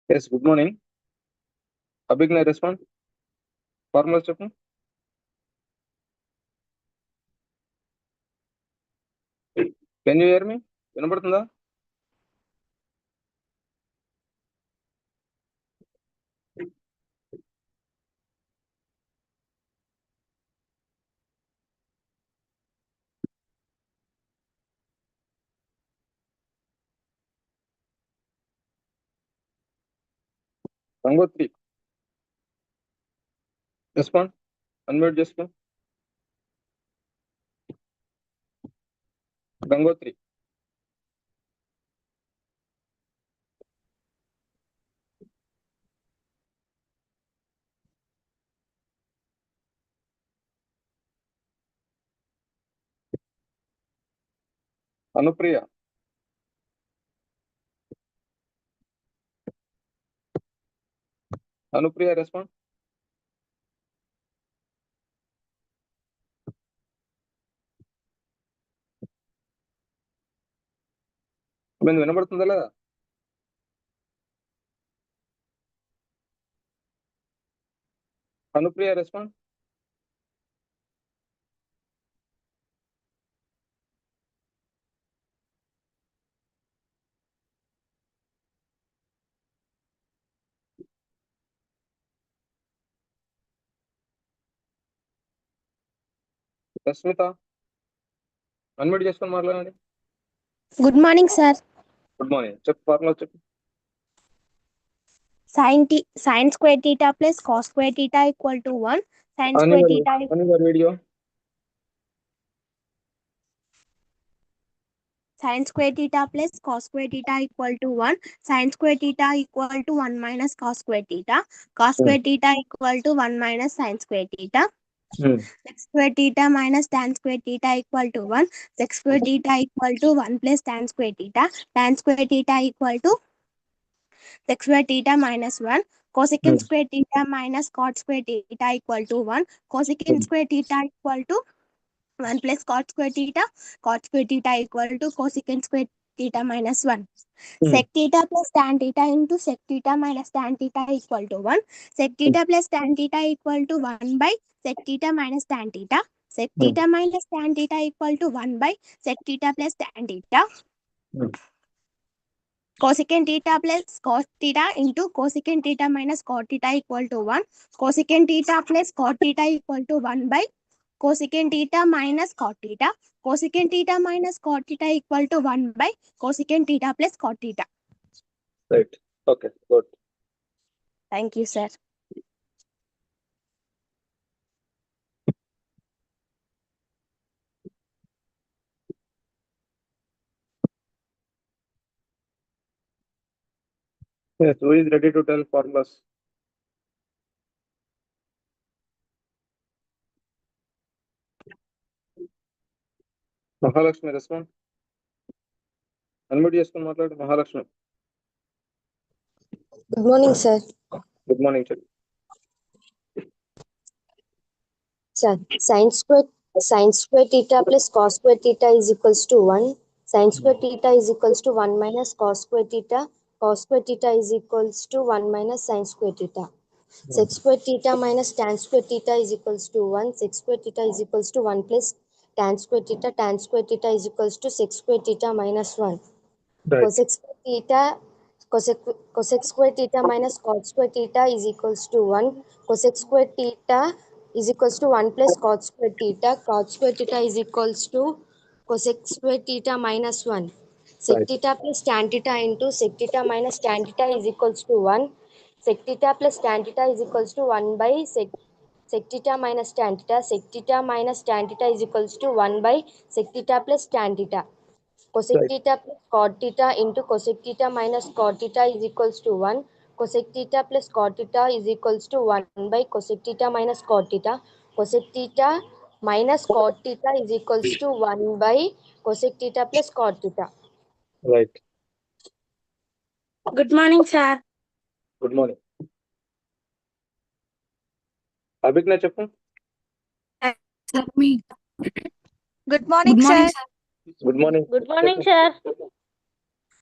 Yes, good morning. Abhigna, respond. Formal చెప్పు. Can you hear me? వినపడుతుందా? Gangotri, respond. Unmute చేసుకో. Gangotri. Anupriya. Anupriya, respond. మేము వినపడుతుందా లేదా? అనుప్రియ, రెస్పాండ్. రస్మిత, అన్మ్యూట్ చేసుకొని మాట్లాడండి. Good morning sir. Good morning. చెప్పు, ఫార్ములా చెప్పు. sin square theta plus cos square theta equal to 1. Sin square theta video. sin square theta plus cos square theta equal to 1. Sin square theta equal to 1 minus cos square theta. Cos square theta equal to 1 minus sin square theta. Sec square theta minus tan square theta equal to 1. Sec square theta equal to 1 plus tan square theta. Tan square theta equal to sec square theta minus 1. Cosecant square theta minus cot square theta equal to 1. Cosecant square theta equal to 1 plus cot square theta. Cot square theta equal to cosecant square theta minus 1. Sec theta plus tan theta into sec theta minus tan theta equal to 1. Sec theta plus tan theta equal to 1 by sec theta minus tan theta. Sec theta minus tan theta equal to 1 by sec theta plus tan theta. Cosecant theta plus cos theta into cosecant theta minus cot theta equal to 1. Cosecant theta plus cot theta equal to 1 by cosecant theta minus cot theta. Cosecant theta minus cot theta equal to 1 by cosecant theta plus cot theta. Right. Okay, good. Thank you, sir. Yes, who is ready to tell formulas? Mahalakshmi, respond. Unmute చేసుకొని మాట్లాడు. Mahalakshmi. Good morning sir. Good morning. చెప్పు. Sir sin square theta plus cos square theta is equals to 1. Sin square theta is equals to 1 minus cos square theta. Cos square theta is equals to 1 minus sin square theta. Sec square theta minus tan square theta is equals to 1. Sec square theta is equals to 1 plus tan square theta. Tan square theta is equals to sec square theta minus 1. Right. Cosec square theta minus cot square theta is equals to 1. Cosec square theta is equals to 1 plus cot square theta. Cot square theta is equals to cosec square theta minus 1. Sec theta plus tan theta into sec theta minus tan theta is equals to 1. sec theta plus tan theta is equals to 1 by sec theta minus tan theta. Sec theta minus tan theta is equals to 1 by sec theta plus tan theta. Cosec Right. theta plus cot theta into cosec theta minus cot theta is equals to 1. Cosec theta plus cot theta is equals to 1 by cosec theta minus cot theta. Cosec theta minus cot theta is equals to 1 by cosec theta plus cot theta. Right. Good morning, sir. Good morning. అభిజ్ఞ చెప్పు. Sir, me. Good morning, Good morning, sir. sir. Good morning. Good morning, sir.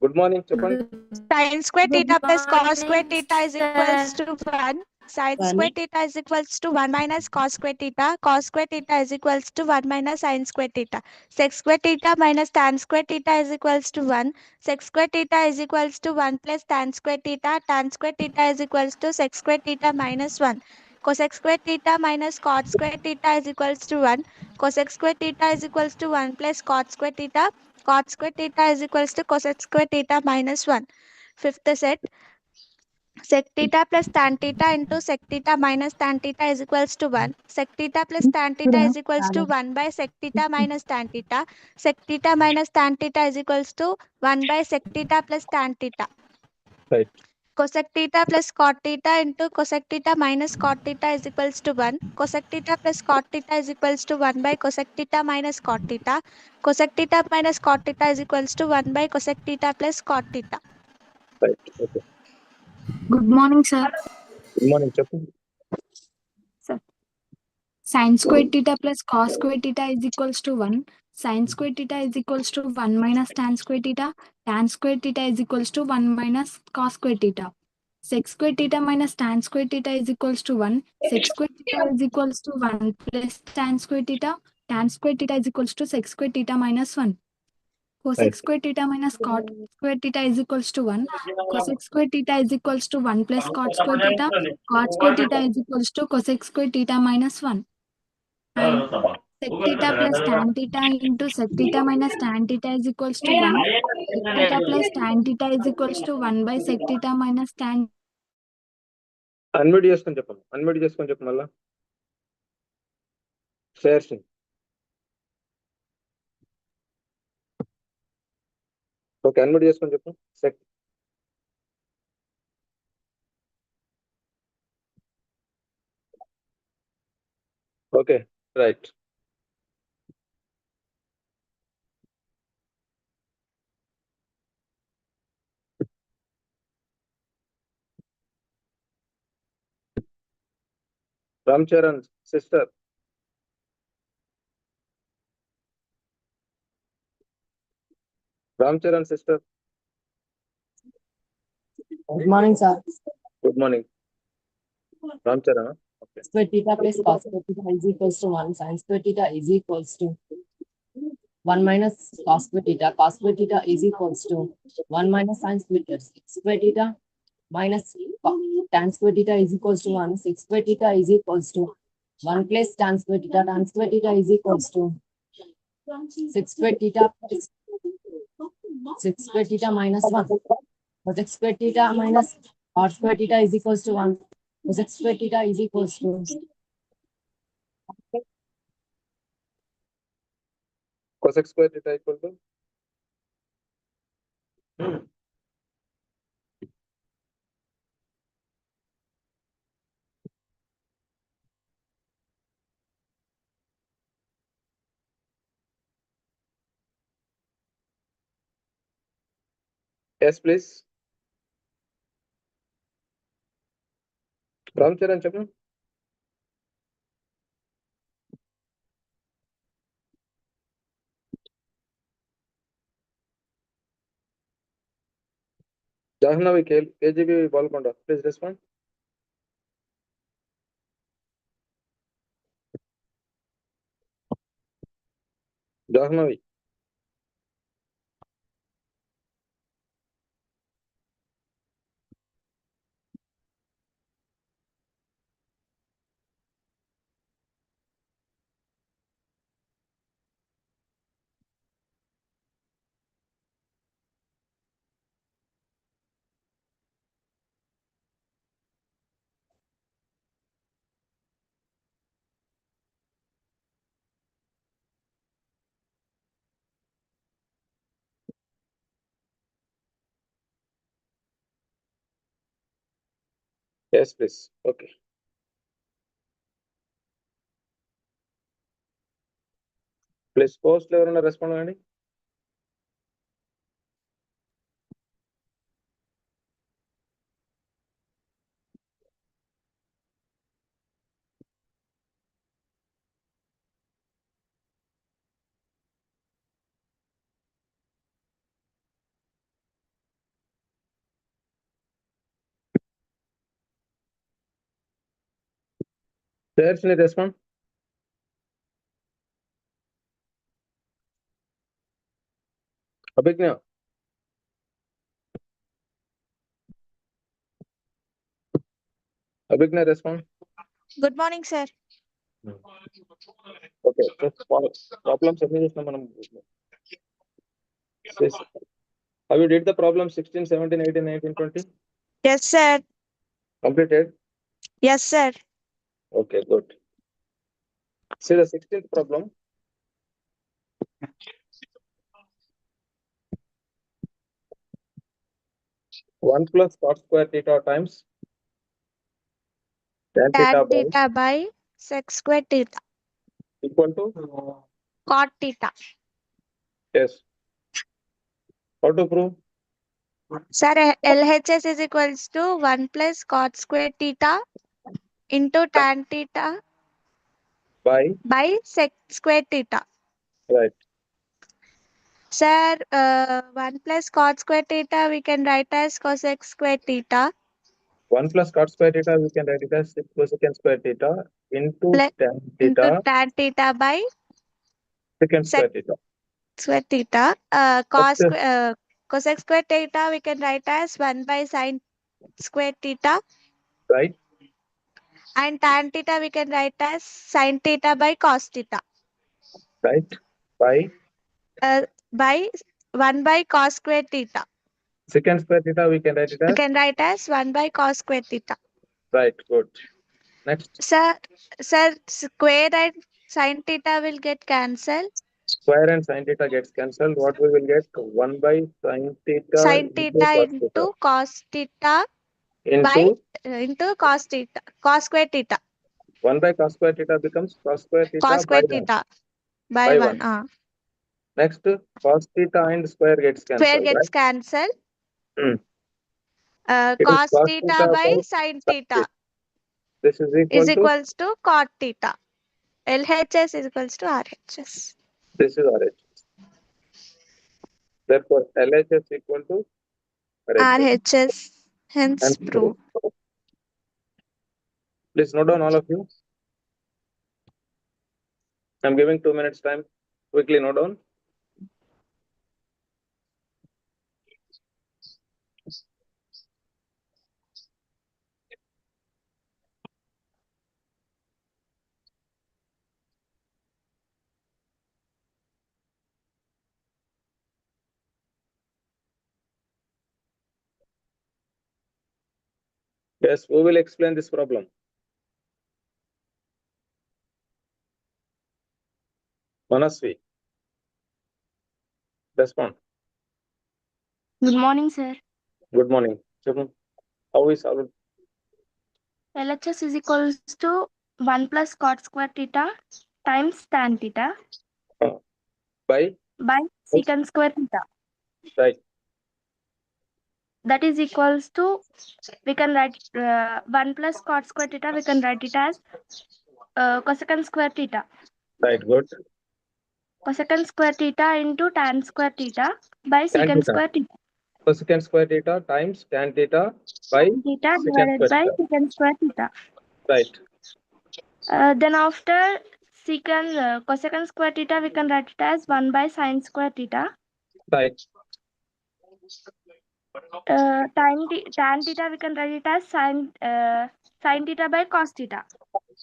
Good morning చెప్పండి. Sin square Good theta plus cos square morning, theta is equals to 1. Sin square theta is equals to 1 minus cos square theta. Cos square theta is equals to 1 minus sin square theta. Sec square theta minus tan square theta is equals to 1. Sec square theta is equals to 1 plus tan square theta. Tan square theta is equals to sec square theta minus 1. Cosec square theta minus cot square theta is equals to 1. Cosec square theta is equals to 1 plus cot square theta. Cot square theta is equals to cosec square theta minus 1. Fifth set, sec theta plus tan theta into sec theta minus tan theta is equals to 1. Sec theta plus tan theta is equals to 1 by sec theta minus tan theta. Sec theta minus tan theta is equals to 1 by sec theta plus tan theta. Right. Cosec theta plus cot theta into cosec theta minus cot theta is equals to 1. Cosec theta plus cot theta is equals to 1 by cosec theta minus cot theta. Cosec theta minus cot theta is equals to 1 by cosec theta plus cot theta. Right. Okay. Good morning, sir. Good morning చెప్పు. Sir. Sin square theta plus cos square theta is equals to 1. Sin square theta is equals to 1 minus tan square theta. Tan square theta is equals to 1 minus cos square theta. Sec square theta minus tan square theta is equals to 1. Sec square theta is equals to 1 plus tan square theta. Tan square theta is equals to sec square theta minus 1. Cosec Right. square theta minus cot square theta is equals to 1. Cosec square theta is equals to 1 plus cot square theta. Cot square theta is equals to cosec square theta minus 1. And sec theta plus tan theta into sec theta minus tan theta is equals to 1. Sec theta plus tan theta is equals to 1 by sec theta minus tan. Unmute చేసుకొని చెప్పండి. Unmute చేసుకొని చెప్పు మళ్ళా. Share Singh. Okay, unmute చేసుకొని చెప్పు. Okay, right. Ram Charan sister. Ram Charan sister. Good morning, sir. Good morning. Ram Charan. Okay. Square theta plus cos square theta is equals to 1. Sin square theta is equals to 1 minus cos square theta. Cos square theta is equals to 1 minus sin square theta. Square theta minus tan square theta is equals to 1. 6 square theta is equals to 1 plus tan square theta. Tan square theta is equals to 6 square theta plus 6 square theta minus 1. Cosec square theta minus cot square theta is equals to 1. Cosec square theta is equals to cosec square theta equal to yes please. Ram Charan చెప్పు. Jahnavi KGB Balkonda, please respond. Jahnavi. Yes, please. Okay. Please post ఎవరైనా respond అవ్వండి. There's any response? Abhigna. Abhigna respond. Good morning, sir. Okay. So problems ఎన్ని చేసినాం మనం? Yes. Have you did the problem 16, 17, 18, 19, 20? Yes, sir. Completed? Yes, sir. Okay, good. See the 16th problem. One plus cot square theta times tan theta Tan by theta by sec square theta. equal to Cot theta. yes. How to prove? Sir, LHS is equals to 1 plus cot square theta into tan theta by sec square theta. Right. Sir, 1 plus cot square theta we can write as cosec square theta 1 plus cot square theta we can write it as cosecant square theta into plus tan into theta tan theta by secant sec square theta. square theta. Cosec square theta we can write as 1 by sin square theta, Right. and tan theta we can write as sin theta by cos theta. Right. By 1 by cos square theta. Secant square theta we can write it We as can write as 1 by cos square theta. right. Good. Next. Sir, square and sin theta will get cancelled. Square and sin theta gets cancelled. What we will get? 1 by sin theta Sin into theta cos into theta cos theta by into cos theta, cos square theta, 1 by cos square theta becomes cos square theta cos by square 1. theta by By 1. 1. Next, cos theta and square gets Square cancelled, gets right? cancelled. Hmm. It is Cos cos theta theta by by sin sin theta theta. This is equal is to equals to cot theta. LHS is equals to RHS. this is RHS. Therefore, LHS equal to RHS. RHS hence And proved. please note down all of you. I'm giving 2 minutes time. Quickly note down. Yes, we will explain this problem. Manasvi. Respond. Good morning, sir. Good morning. How is our LHS is equals to 1 plus cot square theta times tan theta by by secant square theta. right? That is equals to, we can write 1 plus cot square theta, we can write it as cosecant square theta. Right. Good. Cosecant square theta into tan square theta by Tan secant theta. square theta. Cosecant square theta times tan theta by Tan theta secant divided square by theta. secant square theta. Right. Then after cosecant square theta, we can write it as 1 by sin square theta. Right. Tan theta, we can write it as sin theta by cos theta.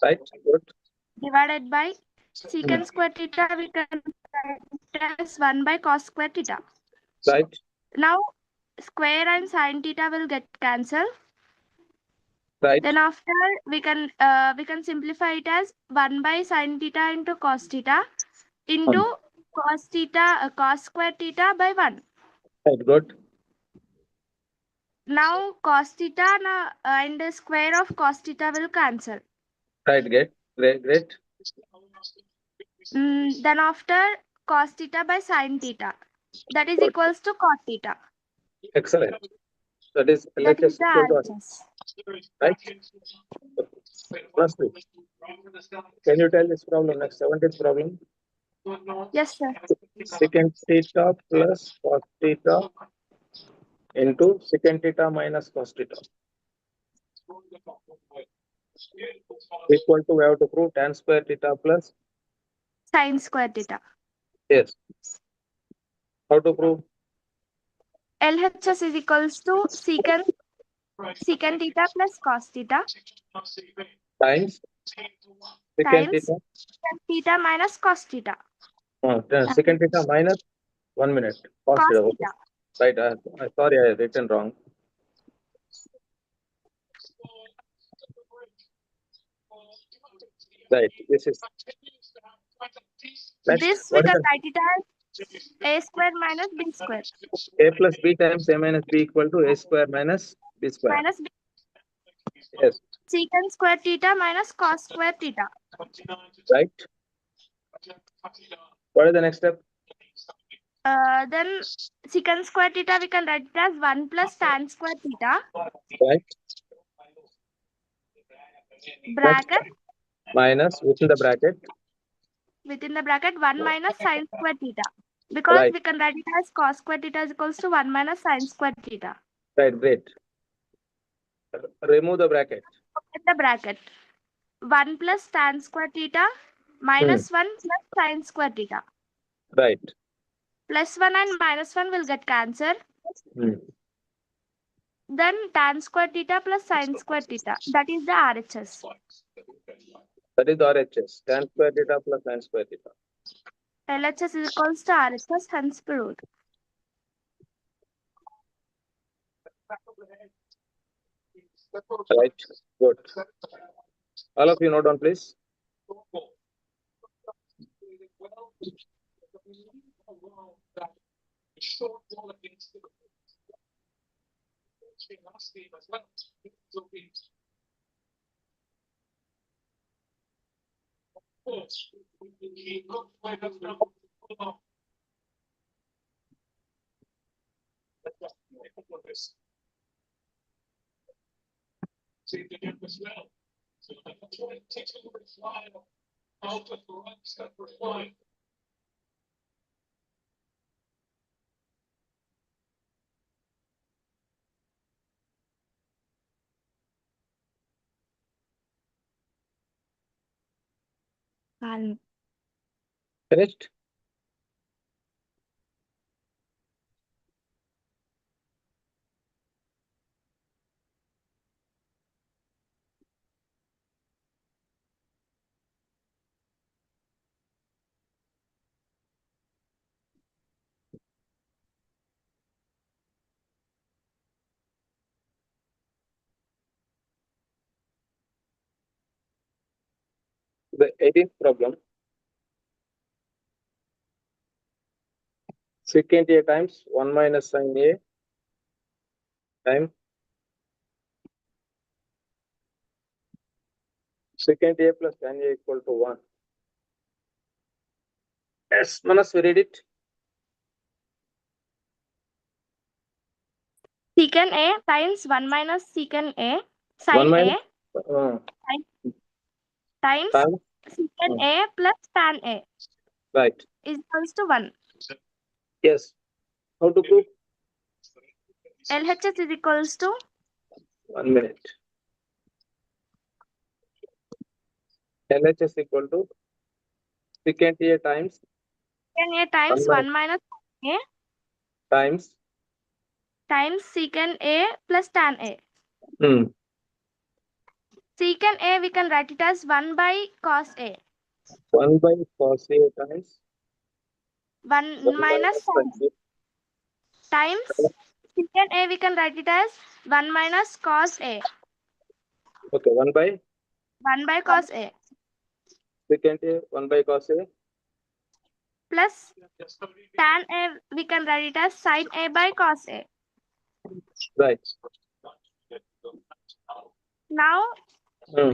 Right. Good. Divided by secant square theta, we can write it as 1 by cos square theta. Right. Now, square and sin theta will get cancelled. Right. Then after we can simplify it as 1 by sin theta into cos theta into cos square theta by 1. Right. Good. Now cos theta and square of cos theta will cancel. Right, great. Then after cos theta by sin theta, that is Good. equals to cot theta. Excellent. That is That is LHS the equal to, RHS. right? Plus 2. Can you tell this problem next 17th problem? Yes, sir. Secant theta plus cos theta into secant theta minus cos theta equal to, we have to prove tan square theta plus, Sin square theta. yes. How to prove? LHS is equals to secant theta plus cos theta Times secant times theta, secant theta minus cos theta. secant theta minus 1 minute cos Cos theta. Okay. theta. Right, sorry, I written wrong. Right, this is next. This we What is can write it as a square minus b square the a plus b times a minus b equal to a square minus b square? minus b Yes, secant square theta minus cos square theta. right. What is the next step? Then secant square theta we can write it as 1 plus tan square theta Right. bracket Minus within the bracket. 1 minus sin square theta, because Right. we can write it as cos square theta is equals to 1 minus sin square theta. Right, great. Remove the bracket. In the bracket 1 plus tan square theta minus 1 plus sin square theta. Right. Plus 1 and minus 1 will get cancelled. Then tan square theta plus sin square theta, that is the RHS. That is the RHS. Tan square theta plus sin square theta. LHS is equals to RHS, hence proved. Right. Good. All of you note down, please. Finished? The 18th problem. Secant a times 1 minus sin a times secant a plus tan a equal to 1. Yes, Manas, we read it. Secant A times 1 minus secant A 1 sin minus A times times, secant A plus tan A right. is equals to 1. Yes. How to prove? LHS is equals to 1 minute. LHS equal to secant a times secant A times 1 minus A times times secant A plus tan A. Secant A we can write it as 1 by cos A. 1 by cos a times 1 minus sin sin A times secant A we can write it as 1 minus cos A. Okay, 1 by 1 by cos A secant a, 1 by cos a. plus tan A we can write it as sin A by cos A. Right. Now Hmm.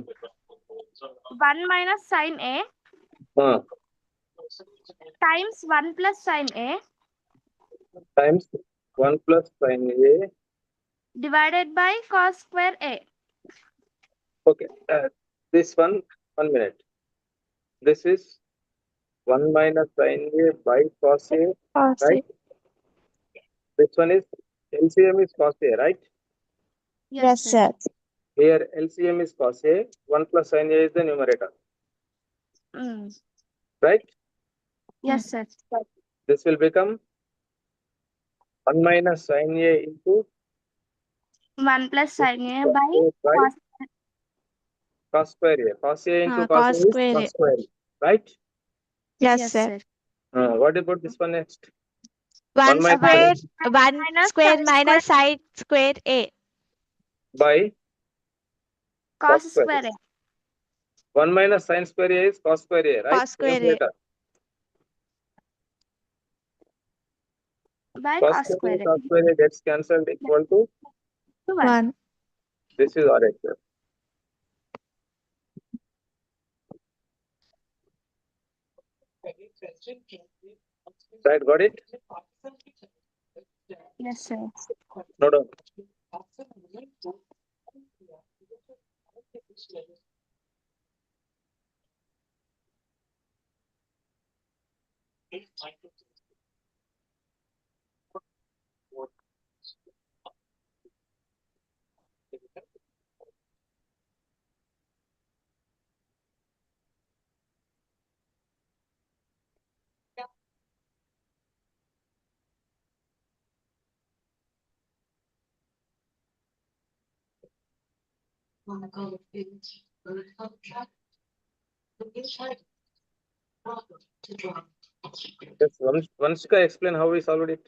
1 minus sin A times 1 plus sin A Times 1 plus sin A. divided by cos square A. Okay. This one minute. This is 1 minus sin A by cos A, right? This one is LCM is cos A, right? Yes, sir. Here LCM is cos A, 1 plus sin A is the numerator, right? Yes, sir. This will become 1 minus sin A into 1 plus sin A by A by cos. cos square A. Cos A into cos Cos A is square cos A. square A, right? Yes, sir. What about this one next? 1 minus square, sin 1 minus square sin minus sine square A. by cos cos square A. square A 1 minus sin square A is cos square A, right? Cos square A. Numerator. by Cos cos square A, square A cos square A gets cancelled equal to, to 1. 1. this is RH. Right, got it? Yes, sir. No doubt. Just Vanshika explain how we solved it.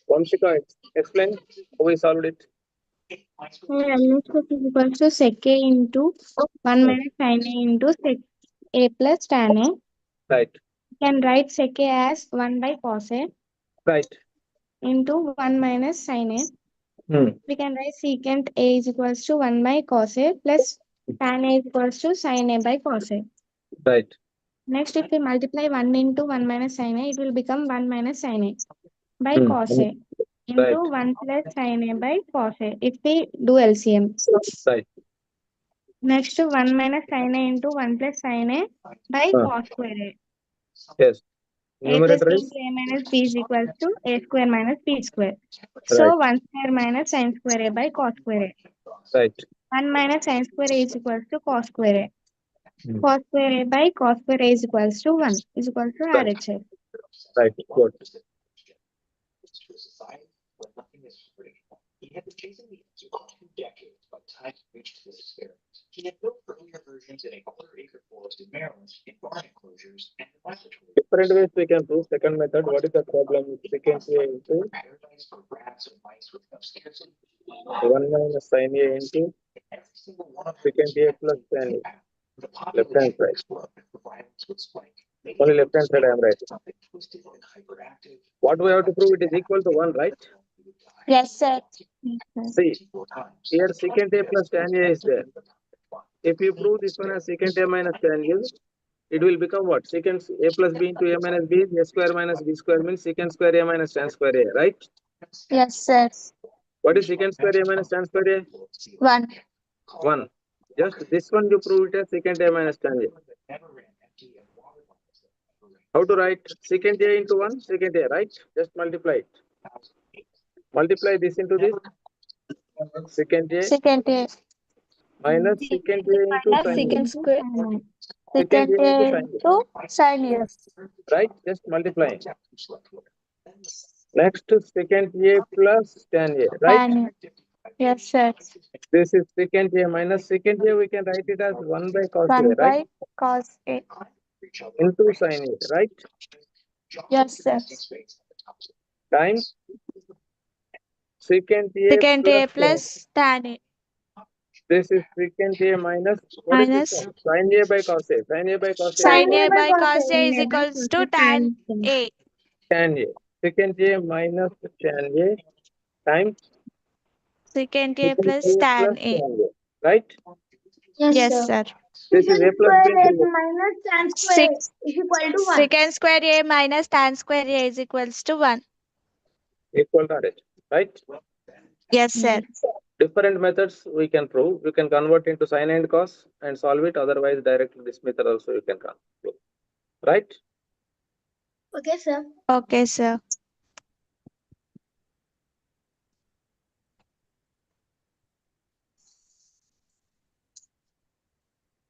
Vanshika explain how we solved it. LSF is equal to sec A into 1 minus sin A into sec A plus tan A. Right, We can write sec A as 1 by cos A right. into 1 minus sin A. Hmm. We can write secant A is equals to 1 by cos A plus tan A is equals to sin A by cos A. Right. Next, if we multiply 1 into 1 minus sin A, it will become 1 minus sin A by Hmm. cos A into Right. 1 plus sin A by cos A if we do LCM. Right. Next, 1 minus sin A into 1 plus sin A by cos square A. Yes. A plus Numerator b is into a minus b is equals to a square minus b square. right. So 1 square minus sin square A by cos square A. Right. 1 minus sin square A is equals to cos square A. Hmm. Cos square A by cos square A is equals to 1 is equals to Right. RHS. Right. Good. Different ways we can prove second method. What is the problem with secant A into 1 minus sin A into secant A plus tan A? Left hand side. Only left hand side I am writing. What we have to prove, it is equal to 1, right? Yes, sir. See, here secant A plus tan A is there. If you prove this one as secant A minus tan A, it will become what? Secant A plus B into A minus B is A square minus B square means secant square A minus tan square A, right? Yes, sir. What is secant square A minus tan square A? 1. 1. Just this one you prove it as secant A minus tan A. How to write? Secant A into 1, secant A, right? Just multiply it. Multiply this into this. Secant A Secant A minus secant A into minus sin secant A. square. Secant Secant A into A sin A, into sin A. right? Just multiplying. Next, secant A plus tan A, right? Tan A. Yes, sir. This is secant A minus secant A. We can write it as 1 by cos A, 1 right? by cos A. Into sin A, right? Yes, sir. Times secant A Secant plus A tan. plus tan A This is secant A minus, what is this minus one? Sin A by cos A. Sin A by cos A is sin Sin A A by by cos cos A A is A by equals cos to A tan tan A. tan A. Secant A minus tan A times Secant A plus A tan plus A. tan A, right? Yes, sir. This is A plus B square A into minus tan square A Six is equal to 1. secant square A minus tan square A is equals to 1. equal to RH, right? Yes, sir. Different methods we can prove. You can convert into sin and cos and solve it. Otherwise, directly this method also you can prove, right? Okay, sir. Okay, sir.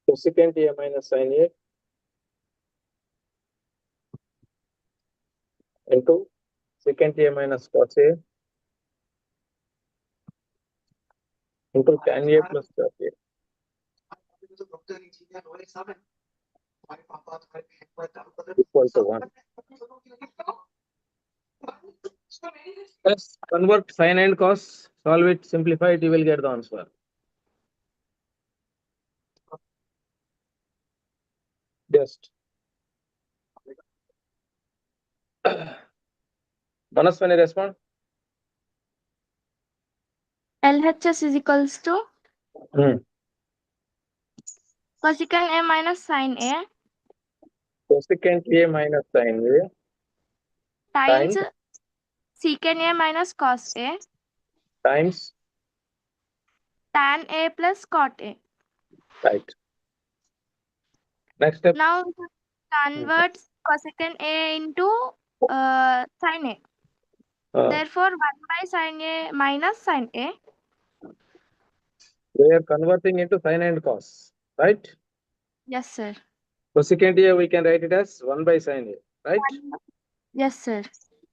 So secant A minus sin A into secant A minus cos A into tan A plus cos A equal to 1. Let's convert sin and cos, solve it, simplify it, you will get the answer. Just. Manaswani, respond. LHS is equals to Hmm. cosecant A minus sin A Cosecant A minus sin A times times secant A minus cos A times tan A plus cot A. right. Next step. Now convert cosecant A into sin A. Therefore, 1 by sin A minus sin A. We are converting into sin and cos, right? Yes, sir. Cosecant A we can write it as 1 by sin A, right? Yes, sir.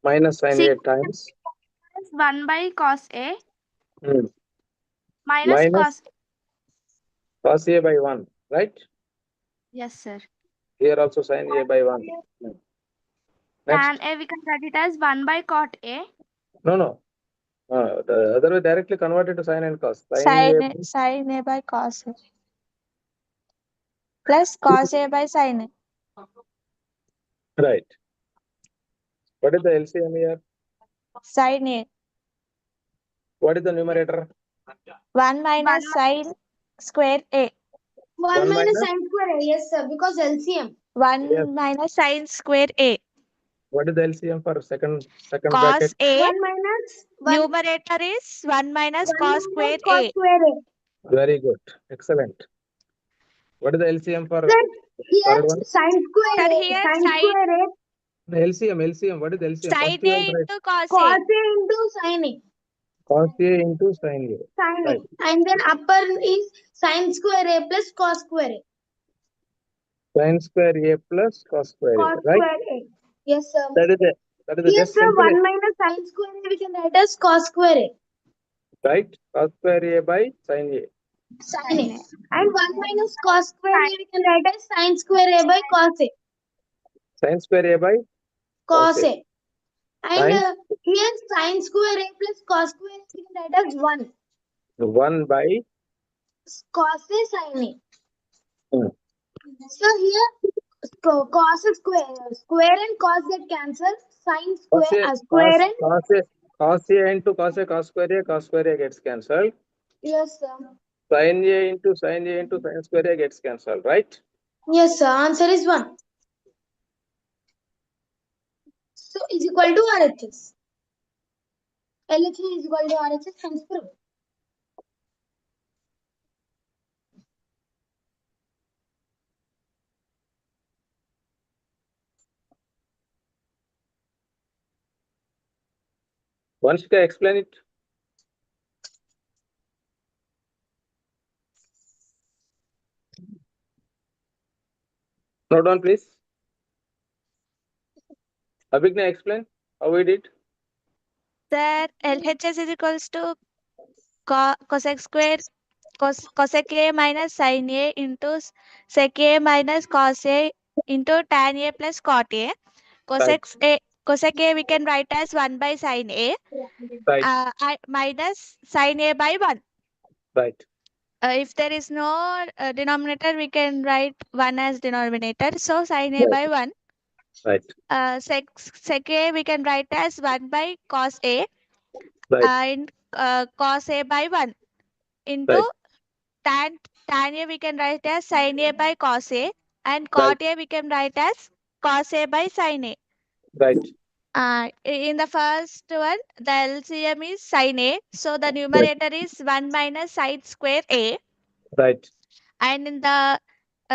Minus sin A Secant times 1 by cos A hmm, minus minus cos. cos A by 1, right? Yes, sir. Here also sin A by 1. Tan Next. A we can write it as 1 by cot A. No. The other way directly converted to sin and cos. Sin A Sin A by cos A plus cos A by sin A. right. What is the LCM here? Sin A. What is the numerator? 1 minus sin square A. 1 1 minus minus, sin square A, yes, sir, because LCM. 1 yes. minus sin square A. What is the LCM for second Cos bracket? A. 1 minus 1 Numerator is 1 minus 1 cos minus square cos A. square A. Very good. Excellent. What is the LCM for Sir, here third one? sin square Sir, A, here sin sin square A, The LCM. What is the LCM? sin First you A have to write into cos cos A. A into sin A. cos A into sin A. Sin Right. A. And then upper is sin square A plus cos square A. Sin square A plus cos square A. Cos Right. square A. Yes, sir. That is the Here, just sir, simple. 1 minus sin square A we can write as cos square A. Right. Cos square A by sin A. Sin A. And 1 minus cos square A we can write as sin square A by cos A. Sin square A by Cos A. And times here sin square A plus cos square A we can write as 1. 1 by Cos A sin A. hmm, So here cos square and cos get cancelled. Sin cos square A square and cos A into cos square A gets cancelled. yes, sir. Sin A into sin square A gets cancelled. Right. Yes, sir. Answer is 1. So is equal to RHS. LHS is equal to RHS, hence proved. Vanshika, explain it. Note down, please. Abhigna, explain how we did. Sir, LHS is equals to cosec square cosec A minus sin A into sec A minus cos A into tan A plus cot A. Right. Cosec A we can write as 1 by sin A Right. minus sin A by 1. Right. If there is no denominator, we can write 1 as denominator. So sin A Right. by 1. Right. Sec A we can write as 1 by cos A Right. and cos A by 1 into Right. tan A we can write as sin A by cos A, and Right. cot A we can write as cos A by sin A. Right. In the first one, the LCM is sin A, so the Right. numerator is 1 minus sin square A, Right. and in the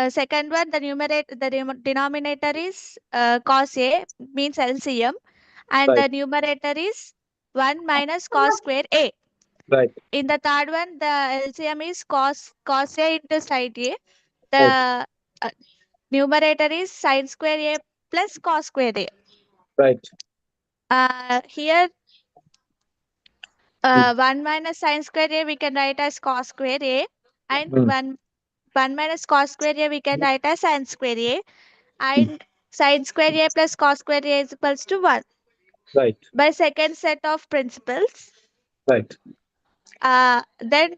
second one, the denominator is cos A, means LCM, and Right. the numerator is 1 minus cos square A. Right. In the third one, the LCM is cos A into sin A. Right. The uh, numerator is sin square A plus cos square A. Right. Here, Mm. 1 minus sin square A we can write as cos square A, and Mm. 1 minus cos square A we can write as sin square A, Mm. and sin square A plus cos square A is equals to 1. Right. By second set of principles, Right. then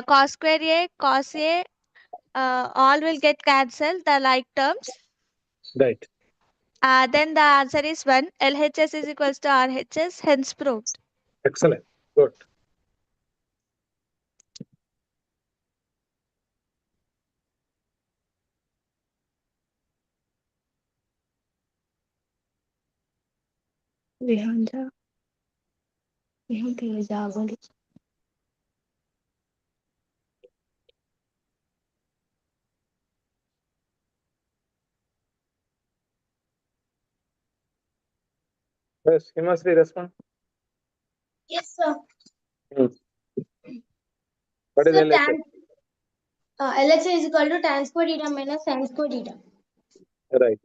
cos square A, cos A, all will get cancelled, the like terms. Right. Then the answer is 1. LHS is equals to RHS, hence proved. Excellent. Good. Yes, Himasri, respond. Yes, sir. Mm. What is So LHS? tan LHS is equal to tan square theta minus sin square theta. Right.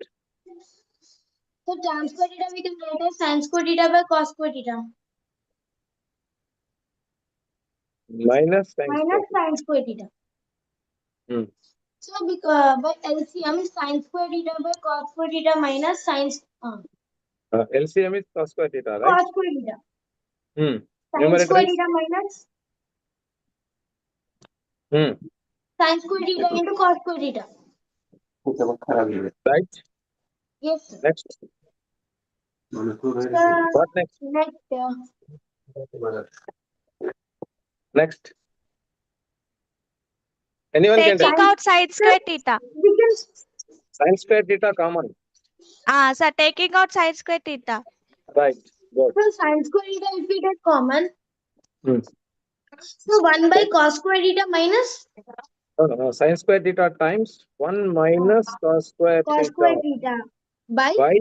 So tan square theta we can write as sin square theta by cos square theta Minus sin minus square. sin square theta. Mm. So by LCM sin square theta by cos square theta minus LCM is cos square theta, right? cos square theta. Mm. Sin Numerator square is theta minus mm. sin square theta into cos square theta. Right. Yes, sir. Next. So What next? Next. Anyone can Taking take. out sin square theta. we can Sin square theta common. So taking out sin square theta. Right. Good. so sin square theta if we get common. Mm. So 1 by cos square theta minus No. Sin square theta times 1 minus cos square cos theta square theta by by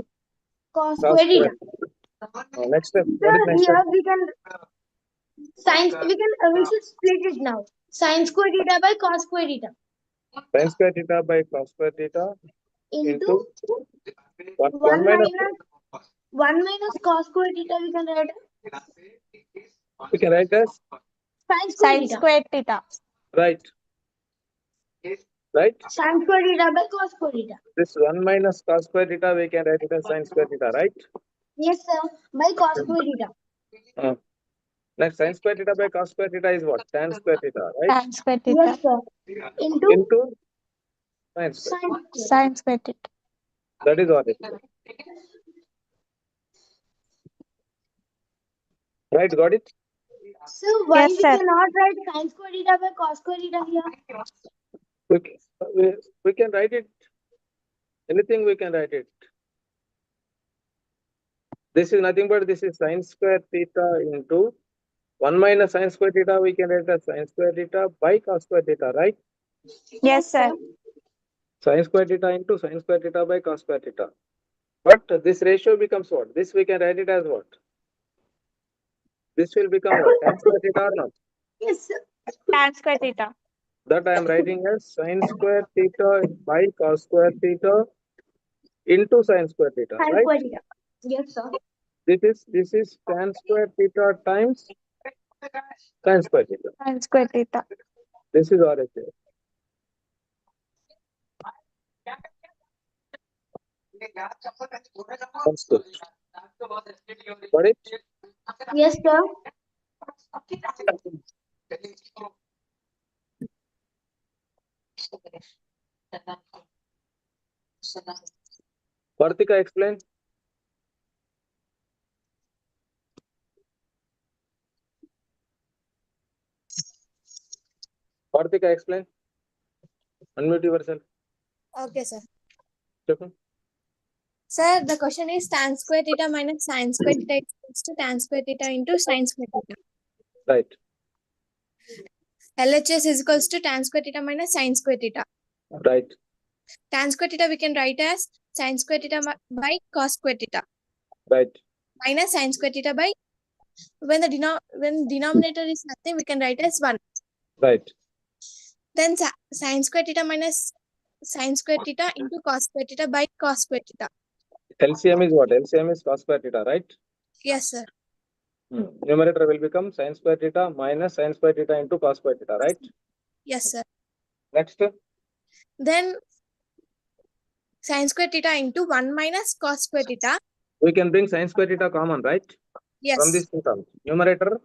cos cos square square. theta. Next step. So What is next step? here we should split it now. Sin square theta by cos square theta Sin square theta by cos square theta into 1 1 minus. minus cos square theta we can write We can write as sin square Sin theta. square theta. right. Right. Sin square theta by cos square theta. This 1 minus cos square theta we can write it as sin square theta, right? Yes, sir. By cos square theta. Uh, Next, sin square theta by cos square theta is what? Tan square theta, right? Tan square Yes, theta. sir. Into Into sin square. sin square. Sin square theta. That is what it is. Right, got it? So why Yes, we sir. cannot write sin square theta by cos square theta here? We can write it. Anything we can write it. This is nothing but this is sin square theta into 1 minus sin square theta we can write as sin square theta by cos square theta, right? Yes, sir. Sin square theta into sin square theta by cos square theta. But this ratio becomes what? This we can write it as what? This will become what? Tan square theta or not? Yes, sir. Tan square theta. That I am writing as sin square theta by cos square theta into sin square theta, Sin right? square theta. Yes, sir. This is tan square theta times sin square theta. Sin square theta. This is RHS. Understood. Got it? Yes, sir. Kartika, explain. Karthika, explain. Unmute yourself. Okay, sir. Cheppu. Sir, the question is tan square theta minus sin square theta equals to tan square theta into sin square theta. Right. LHS is equals to tan square theta minus sin square theta. Right. Tan square theta we can write as sin square theta by cos square theta Right. minus sin square theta by, when denominator is nothing, we can write as 1. Right. Then sin square theta minus sin square theta into cos square theta by cos square theta. LCM is what? LCM is cos square theta, right? Yes, sir. Numerator will become sin square theta minus sin square theta into cos square theta, right? Yes, sir. Next, Then sin square theta into 1 minus cos square theta. we can bring sin square theta common, right? Yes. From these two terms. Numerator,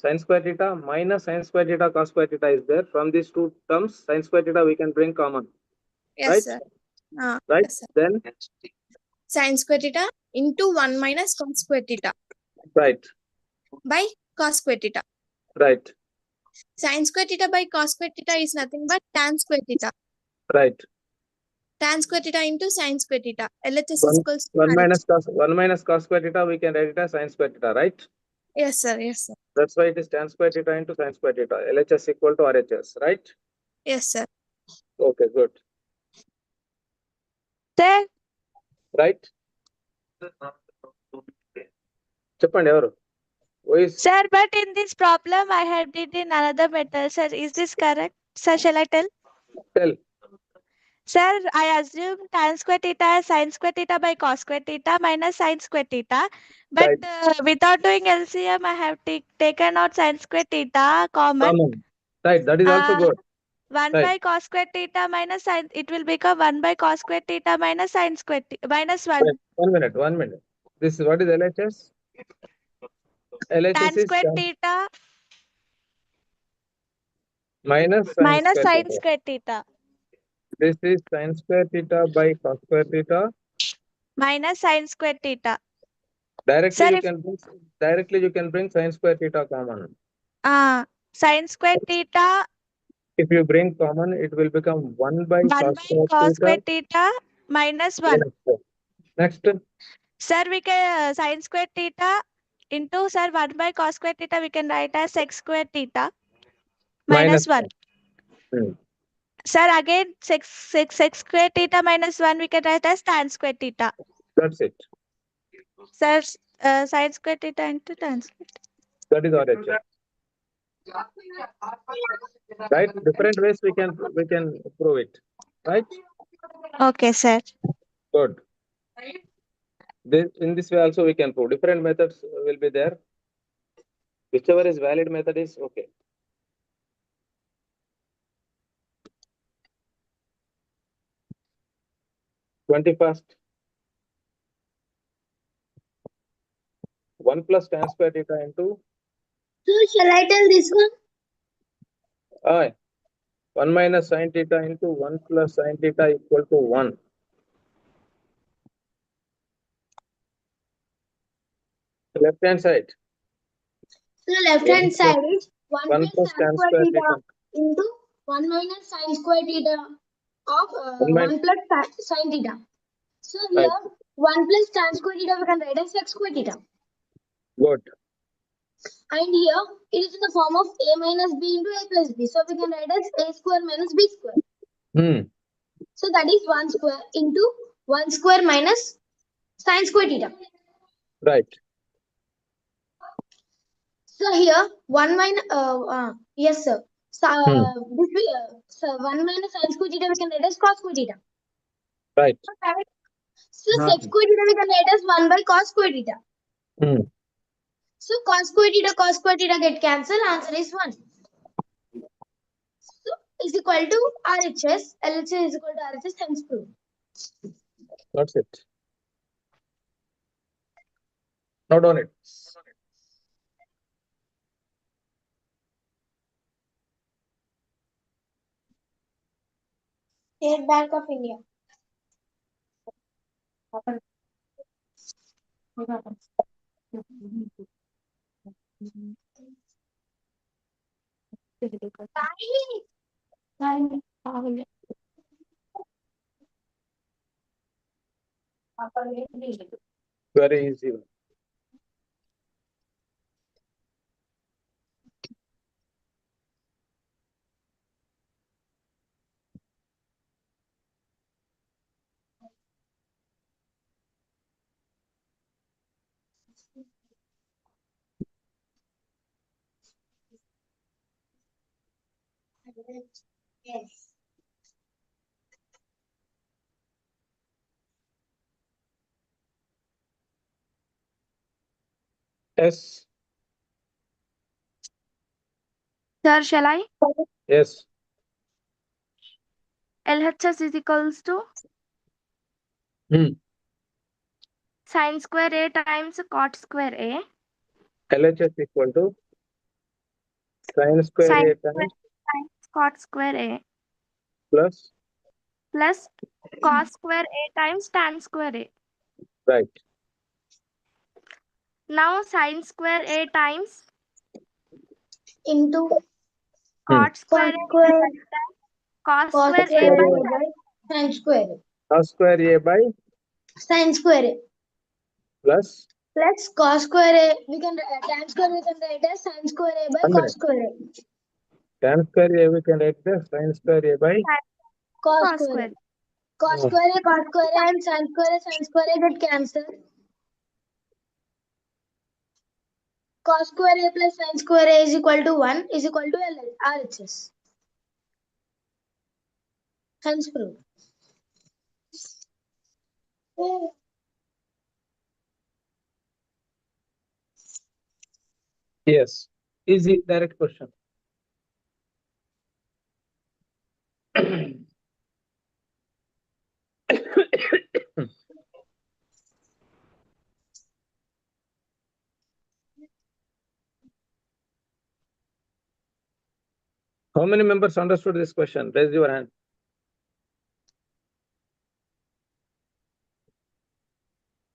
sin square theta minus sin square theta cos square theta is there. From these two terms, sin square theta we can bring common. Yes, Right? sir. Right? Yes, sir. Then, Sin square theta into 1 minus cos square theta right. by cos square theta. Right. Sin square theta by cos square theta is nothing but tan square theta. Right. Tan square theta into sin square theta. LHS is equals to 1 RH. minus cos square theta, we can write it as sin square theta, right? Yes, sir. Yes, sir. That's why it is tan square theta into sin square theta. LHS equal to RHS, right? Yes, sir. Okay, good. Sir, Right? చెప్పండి ఎవరు? sir, but in this problem I had did in another method. Sir, is this correct? Sir, shall I tell? Tell. Sir, I assume tan square theta as sin square theta by cos square theta minus sin square theta. But Right. without doing LCM, I have taken out sin square theta common. Common. Right, that is also good. 1 Right. by cos square theta minus sin, it will become 1 by cos square theta minus sin square theta minus 1. Right. 1 minute, 1 minute. This is what is LHS? LHS Tan is square theta minus sin minus square sin theta. square theta This is sin square theta by cos square theta. minus sin square theta. Directly Sir, you if can bring, sin square theta common. sin square theta If you bring common, it will become 1 by 1 cos by square cos theta square theta minus 1. minus 4. Next, Sir, we can sin square theta into, sir, 1 by cos square theta we can write as x square theta minus 1. 1. Sir, again 6 square theta minus 1 we can write as tan square theta. That's it. Sir, sin square theta into tan square theta. That is RHS. Right? Different ways we can prove it. Right? Okay, sir. Good. In this way also we can prove. Different methods will be there. Whichever is valid method is okay. First, 1 plus tan square theta into So shall I tell this one? 1 minus sin theta into 1 plus sin theta equal to 1. Left hand side. So left hand side is 1 1 plus plus tan tan square square theta theta. into 1 minus sin square theta of 1 1 plus sin theta. So Right. here 1 plus tan square theta we can write as x square theta. Good. And here it is in the form of a minus b into a plus b. So we can write as a square minus b square. So that is 1 square into 1 square minus sin square theta. Right. So here 1 minus yes sir. So, so 1 minus sin square theta we can write as cos square theta. Right. So sec square theta we can write as 1 by cos square theta. So cos square theta get cancelled. Answer is 1. So is equal to RHS. LHS is equal to RHS. Hence proved. That's it. Note on it. State Bank of India. Very easy one. Yes. Yes. Sir, shall I? Yes. LHS is equals to sin square A times cot square A. LHS equal to sin square Sin A square times times cot square A plus, plus cos square A times tan square A. right. Now sin square A times Into cot square cos A we can square write as cos cos square A square by A by sin square A. Cos square A by Sin square A plus, plus cos square A. We can tan square we can write as sin square A by 1 cos minute. square A. Tan square A we can write the sin square A by Cos cos square square. A. Cos square A and sin square A get cancelled. Cos square A plus sin square A is equal to 1 is equal to RHS. Hence proved. yes. Easy direct question. How many members understood this question? Raise your hand.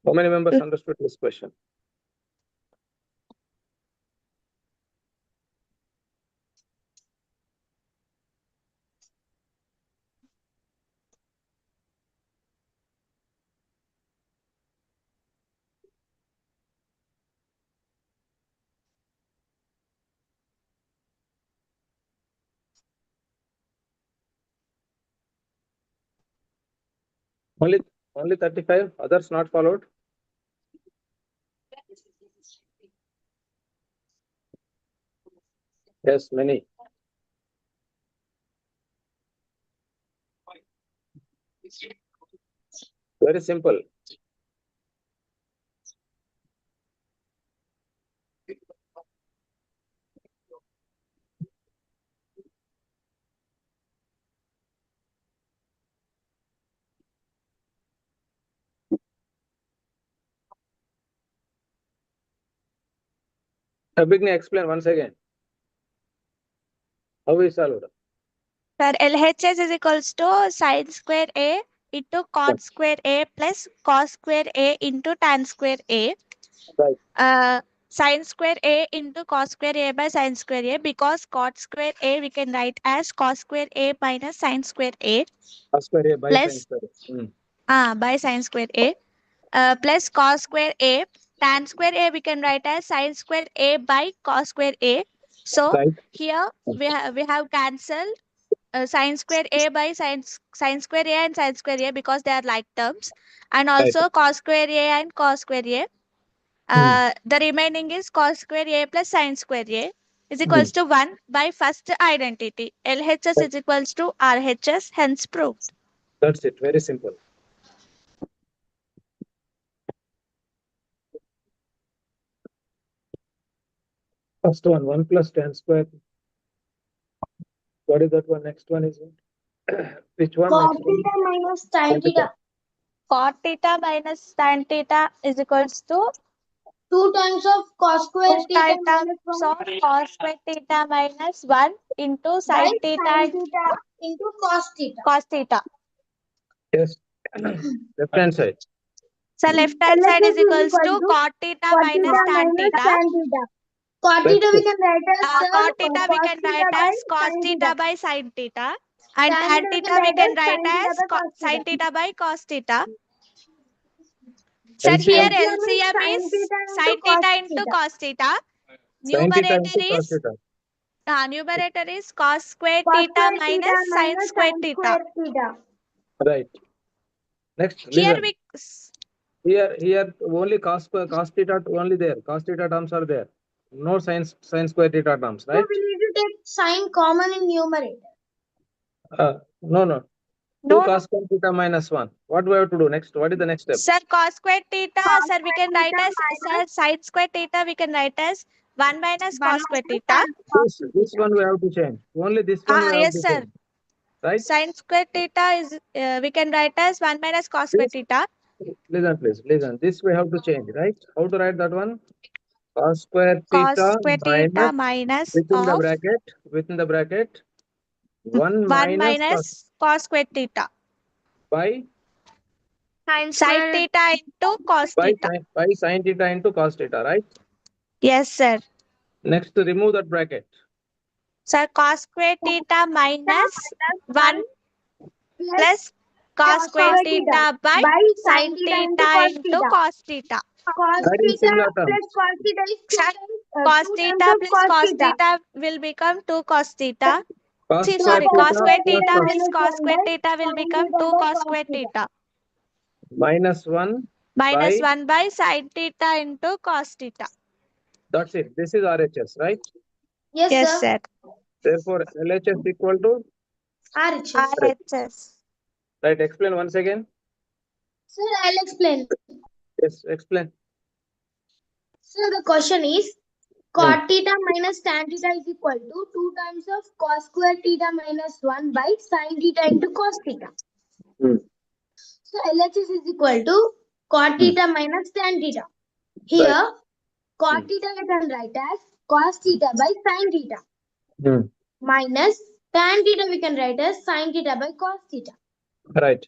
How many members understood this question? Only 35, others not followed? Yes, many. Very simple. Abhigni, explain once again. How we solved? Sir, LHS is equals to sin square A into cot square A plus cos square A into tan square A. Right. Sin square A into cos square A by sin square A, because cot square A we can write as cos square A minus sin square A Cos square A by sin plus square A. by sin square A plus cos square A. Tan square A we can write as sin square A by cos square A. So Right. here we have cancelled sin square A by sin square A and sin square A because they are like terms, and Right. also cos square A and cos square A. The remaining is cos square A plus sin square A is equals to 1 by first identity. LHS is equals to RHS, hence proved. That's it. Very simple. First one, 1 plus tan square. What is that one? Next one is what? Which one? Cot Next one? theta minus tan theta. Cot theta minus tan theta is equals to 2 times of cos square 2 theta times minus 1 of cos square theta minus 1 into by sin theta sin and theta into cos theta. cos theta. Yes. Left hand side. So left hand side is LHS is equals equal to to cot theta cot minus theta tan minus theta. tan theta. Cot That's theta we it. can write as Cot theta we cos can theta write by as cos sin theta theta. by sin theta. And Tan tan theta theta we can as write as sin theta by cos sin theta. theta by cos theta. Sir, here LCM, LCM sin is theta sin cos theta into theta. cos theta. sin theta Numerator into cos is theta. numerator is cos square Cos theta square minus theta sin minus square sin theta. square theta. Right. Next, Here listen. we Here only cos theta only there. Cos theta terms are there. No sin square theta terms, So right? we need to take sin common in numerator. No. 2 cos square theta minus 1. What do we have to do next? What is the next step? Sir, cos square theta, Cos sir, we square can write theta as, sir, minus sin square theta, we can write as 1 minus 1 cos square minus theta. sin cos This theta. one we have to change. Only this one we have Yes, to sir. change. Right? Sin square theta is, we can write as 1 minus cos square This, theta. listen, please. Listen. This we have to change, right? How to write that one? Cos square Cos theta square theta minus minus within the of bracket 1 1 minus minus cos square theta. by Sin theta into cos theta. by sin theta into cos theta, right? Yes, sir. Next, remove that bracket. Sir, cos square theta minus 1 Plus plus cos cos square square theta theta by by sin sin theta into theta cos into theta. cos theta. Cos That is theta similar plus terms. cos theta is Sir, 2 cos times theta of plus cos cos theta. theta will become 2 cos theta. Cos See, square sorry, Cos cos theta square square plus theta theta cos plus minus cos 1 square by theta will sin become theta 2 by cos cos square theta. theta minus 1 minus by 1 by sin theta into cos theta. that's it. This is RHS, right? Yes, Yes, sir. sir. Therefore, LHS equal to RHS. RHS. right. Explain once again. Sir, I'll explain. Yes, explain. So the question is cot theta minus tan theta is equal to 2 times of cos square theta minus 1 by sin theta into cos theta. Hmm. So LHS is equal to cot theta minus tan theta. Here, Right. cot theta we can write as cos theta by sin theta Hmm. minus tan theta we can write as sin theta by cos theta. Right.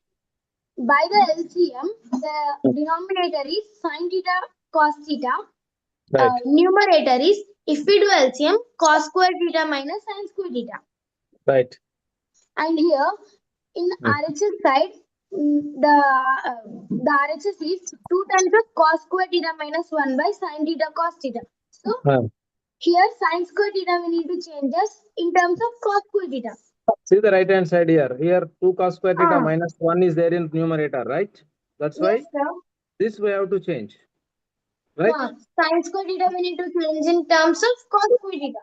By the LCM, the denominator is sin theta cos theta. Right. Numerator is, if we do LCM, cos square theta minus sin square theta. Right. And here, in RHS side, the RHS is 2 times of cos square theta minus 1 by sin theta cos theta. So, here sin square theta we need to change as in terms of cos square theta. See the right hand side here. Here 2 cos square theta minus 1 is there in numerator, right? That's why Yes, sir. this we have to change. Right? Sin square theta we need to change in terms of cos square theta.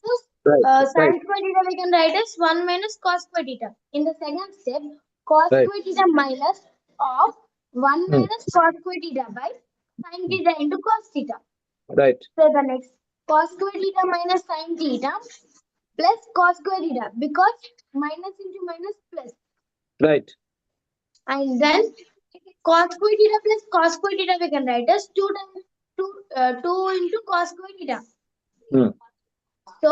So, Right. sin square theta we can write as 1 minus cos square theta. In the second step, cos Right. square theta minus of 1 minus cos square theta by sin theta into cos theta. Right. So the next, cos square theta minus sin theta plus cos square theta, because minus into minus plus. Right. And then cos square theta plus cos square theta we can write as 2 times 2 into cos square theta. Hmm. So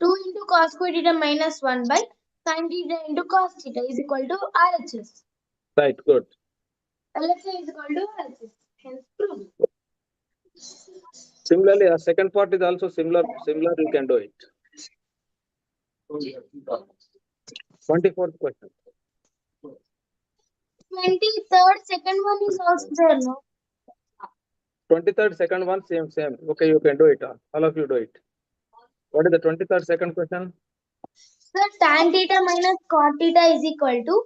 2 into cos square theta minus 1 by sin theta into cos theta is equal to RHS. Right. Good. LHS is equal to RHS. Hence proved. Similarly, a second part is also similar. You can do it. 24th question. 23rd second one is also there, no? 23rd second one same. Okay, you can do it. All of you do it. What is the 23rd second question? So tan theta minus cot theta is equal to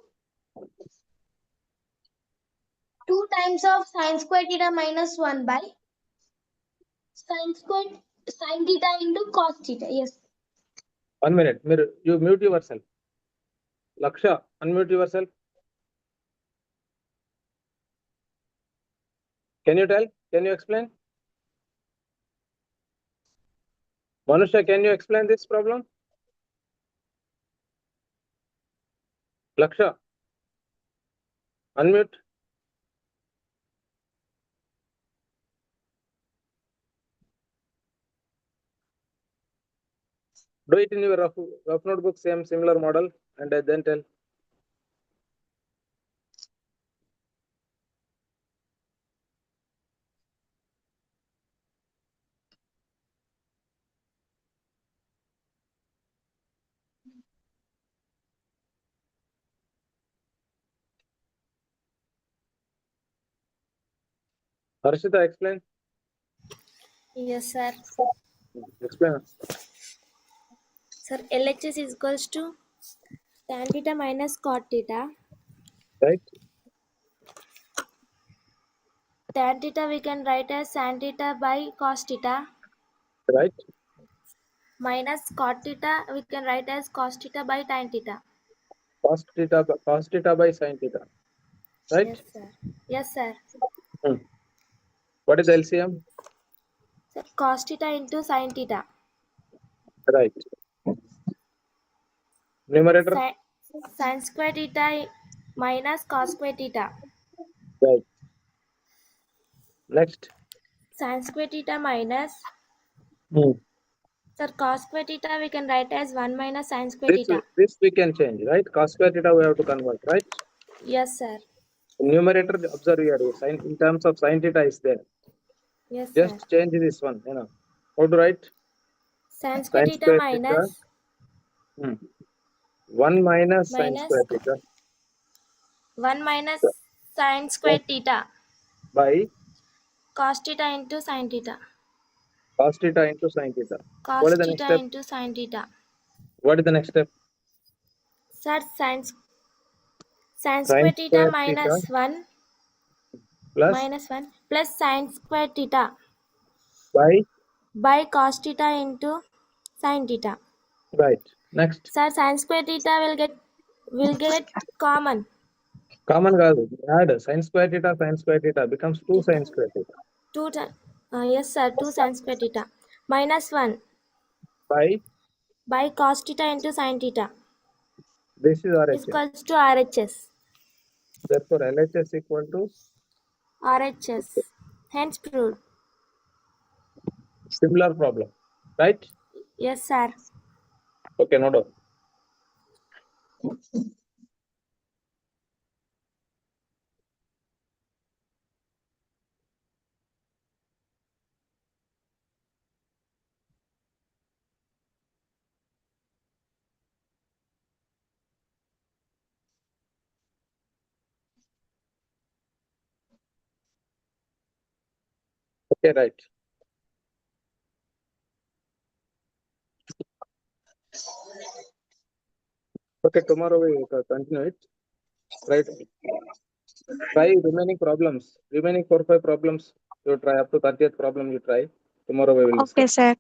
2 times of sin square theta minus 1 by sin theta into cos theta. Yes. 1 minute. You mute yourself. Laksha, unmute yourself. Can you tell? Can you explain? Manusha, can you explain this problem? Laksha, unmute. Do it in your rough notebook, similar model, and then tell. Harshita, explain. Yes, sir. Explain. Sir, LHS is equals to tan theta minus cot theta. Right? Tan theta we can write as sin theta by cos theta. Right? Minus cot theta we can write as cos theta by tan theta. Cos theta by sin theta. Right? Yes, sir. Yes, sir. What is LCM? So cos theta into sin theta. Right. Numerator? Sin square theta minus cos square theta. Right. Next. Sin square theta minus, Hmm. sir, cos square theta we can write as 1 minus sin square theta. This we can change, right? Cos square theta we have to convert, right? Yes, sir. Numerator, observe here. Sin, in terms of sin theta is there. Yes, sir. Just change this one. You know. How to write? Sin square Sin theta square minus theta. 1 minus sin minus square theta 1 minus sin square theta. by Cos theta into sin theta. cos theta into sin theta. What Cos is the next theta step? into sin theta. What is the next step? Sir, sin Sin square theta square theta minus 1 plus plus sin square theta by by cos theta into sin theta. right. Next. Sir, sin square theta will get common. Common కాదు. Add sin square theta becomes 2 sin square theta 2 yes, sir, 2 sin square theta minus 1 by cos theta into sin theta this is is RHS. equals to RHS. Therefore, LHS equal to RHS. Hence proved. similar problem, right? Yes, sir. Okay, no doubt. Okay, right. Okay, tomorrow we will continue it. Right. Try remaining problems. Remaining 4-5 problems you try up to 30th problem you try. Tomorrow we will discuss. Okay, sir.